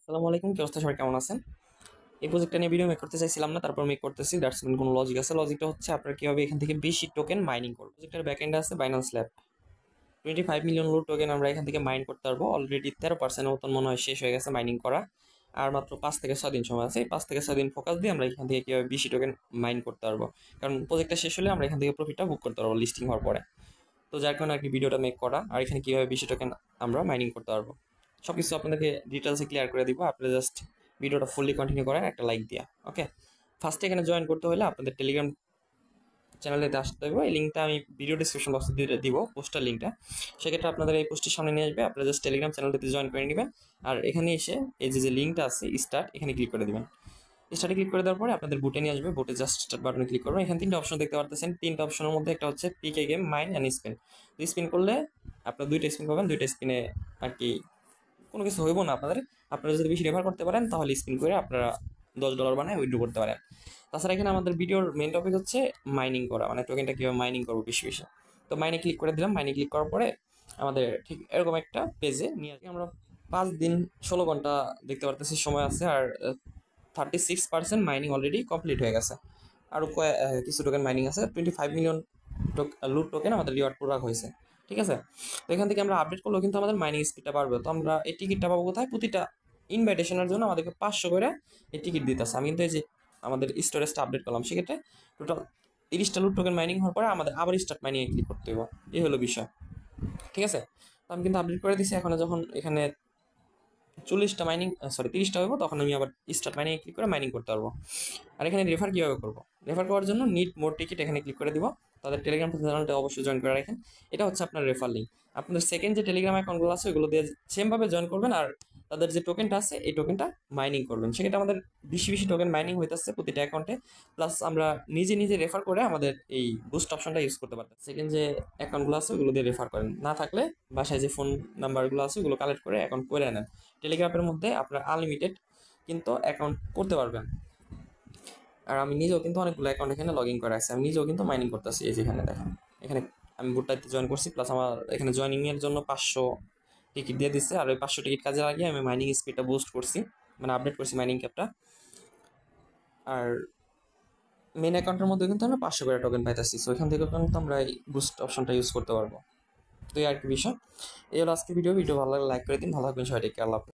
আসসালামু আলাইকুম, কি অবস্থা? সবাই কেমন আছেন? এই প্রজেক্টটা নিয়ে ভিডিও মেক করতে চাইছিলাম না, তারপর মেক করতেছি। দ্যাটস মিন কোনো লজিক আছে। লজিকটা হচ্ছে আপনারা কিভাবে এখান থেকে বেশি টোকেন মাইনিং করবেন। প্রজেক্টের ব্যাকএন্ডে আছে Binance lab. 25 million load token আমরা এখান থেকে মাইন করতে পারবো। অলরেডি 13% মতন মনে হয় শেষ হয়ে গেছে মাইনিং করা। আর মাত্র 5 থেকে 6 দিন সময় আছে। এই 5 থেকে 6 দিন ফোকাস দিয়ে আমরা এখান থেকে কিভাবে বেশি টোকেন মাইন করতে পারবো, কারণ প্রজেক্টটা শেষ হলে আমরা এখান থেকে প্রফিটটা বুক করতে পারবো লিস্টিং হওয়ার পরে। তো যার কারণে আর কি ভিডিওটা মেক করা, আর এখানে কিভাবে বেশি টোকেন আমরা মাইনিং করতে পারবো সব কিছু আপনাদেরকে ডিটেলসে ক্লিয়ার করে দিব। আপনারা জাস্ট ভিডিওটা ফুললি কন্টিনিউ করেন একটা লাইক দিয়া। ওকে, ফার্স্টে এখানে জয়েন করতে হলে আপনাদের টেলিগ্রাম চ্যানেলেতে আসতে হবে। এই লিঙ্কটা আমি ভিডিও ডিসক্রিপশন বক্সে দিয়ে দিব, পোস্টার লিঙ্কটা। সেক্ষেত্রে আপনাদের এই পোস্টের সামনে নিয়ে আসবে। আপনারা জাস্ট টেলিগ্রাম চ্যানেলটিতে জয়েন করে নেবেন। আর এখানে এসে এই যে লিঙ্কটা আছে স্টার্ট, এখানে ক্লিক করে দেবেন। স্টার্টে ক্লিক করে দেওয়ার পরে আপনাদের বুটে নিয়ে আসবে। বুটে জাস্ট স্টার্ট বাটনে ক্লিক করবেন। এখানে তিনটা অপশন দেখতে পারতেছেন। তিনটা অপশনের মধ্যে একটা হচ্ছে পিকে game, mine and spin. Spin করলে আপনার দুইটা স্পিন পাবেন। দুইটা স্পিনে আর কি কোনো কিছু হইব না আপনাদের। আপনারা যদি বেশি রেফার করতে পারেন তাহলে স্পিন করে আপনারা $10 বানায় উইথড্র করতে পারেন। তাছাড়া এখানে আমাদের ভিডিওর মেন টপিক হচ্ছে মাইনিং করা, মানে টোকেনটা কীভাবে মাইনিং করবো বেশি বেশি। তো মাইনে ক্লিক করে দিলাম। মাইনে ক্লিক করার পরে আমাদের ঠিক এরকম একটা পেজে নিয়ে আসি। আমরা 5 দিন 16 ঘন্টা দেখতে পারতেছি সময় আছে। আর 36% মাইনিং অলরেডি কমপ্লিট হয়ে গেছে। আরও কিছু টোকেন মাইনিং আছে। 25 মিলিয়ন লুট টোকেন আমাদের রিওয়ার্ড প্রোডাক্ট হয়েছে। ঠিক আছে, তো এখান থেকে আমরা আপডেট করলেও কিন্তু আমাদের মাইনিং স্পিডটা বাড়বে। তো আমরা এই টিকিটটা পাবো কোথায়? প্রতিটা ইনভাইটেশনের জন্য আমাদেরকে 500 করে এই টিকিট দিতেছে। আমি কিন্তু এই যে আমাদের স্টোরেজটা আপডেট করলাম, সেক্ষেত্রে টোটাল 30টা লুট টোকেন মাইনিং হওয়ার পরে আমাদের আবার স্টার্ট মাইনিংয়ে ক্লিক করতে হবে। এই হলো বিষয়। ঠিক আছে, তো আমি কিন্তু আপডেট করে দিছি। এখন যখন এখানে 40টা মাইনিং, সরি 30টা হইব, তখন আমি আবার স্টার্ট মাইনিং ক্লিক করে মাইনিং করতে পারবো। আর এখানে রেফার কীভাবে করবো? রেফার করার জন্য নিড মোর টিকিট এখানে ক্লিক করে দিব। তাদের টেলিগ্রাম চ্যানেলটা অবশ্যই জয়েন করে রাখেন। এটা হচ্ছে আপনার রেফার লিঙ্ক। আপনাদের সেকেন্ড যে টেলিগ্রাম অ্যাকাউন্টগুলো আছে ওগুলো দিয়ে সেমভাবে জয়েন করবেন। আর তাদের যে টোকেনটা আছে এই টোকেনটা মাইনিং করবেন। সেক্ষেত্রে আমাদের বেশি বেশি টোকেন মাইনিং হইতেছে প্রতিটা অ্যাকাউন্টে। প্লাস আমরা নিজে নিজে রেফার করে আমাদের এই বুস্ট অপশনটা ইউজ করতে পারতাম। সেকেন্ড যে অ্যাকাউন্টগুলো আছে ওগুলো দিয়ে রেফার করেন। না থাকলে বাসায় যে ফোন নাম্বারগুলো আছে ওগুলো কালেক্ট করে অ্যাকাউন্ট করে নেন। টেলিগ্রামের মধ্যে আপনার আনলিমিটেড কিন্তু অ্যাকাউন্ট করতে পারবেন। আর আমি নিজেও কিন্তু অনেকগুলো অ্যাকাউন্ট এখানে লগ ইন করা আছে। আমি নিজেও কিন্তু মাইনিং করতেছি। এই যেখানে দেখেন, এখানে আমি বুটটাতে জয়েন করছি। প্লাস আমার এখানে জয়েনিংয়ের জন্য 500 টিকিট দিয়ে দিচ্ছে। আর ওই 500 টিকিট কাজে লাগিয়ে আমি মাইনিং স্পিডটা বুস্ট করছি, মানে আপডেট করছি মাইনিং ক্যাপটা। আর মেন অ্যাকাউন্টের মধ্যে কিন্তু আমরা 500 করে টোকেন পাইতেছি। সো এখান থেকে কিন্তু আমরা এই বুস্ট অপশনটা ইউজ করতে পারবো। তো এই আর কি বিষয়। এই হলো আজকে ভিডিও ভালো লাগলে লাইক করে দিন। ভালো থাকবেন সবাই, টেক কেয়ার, আল্লাহ হাফেজ।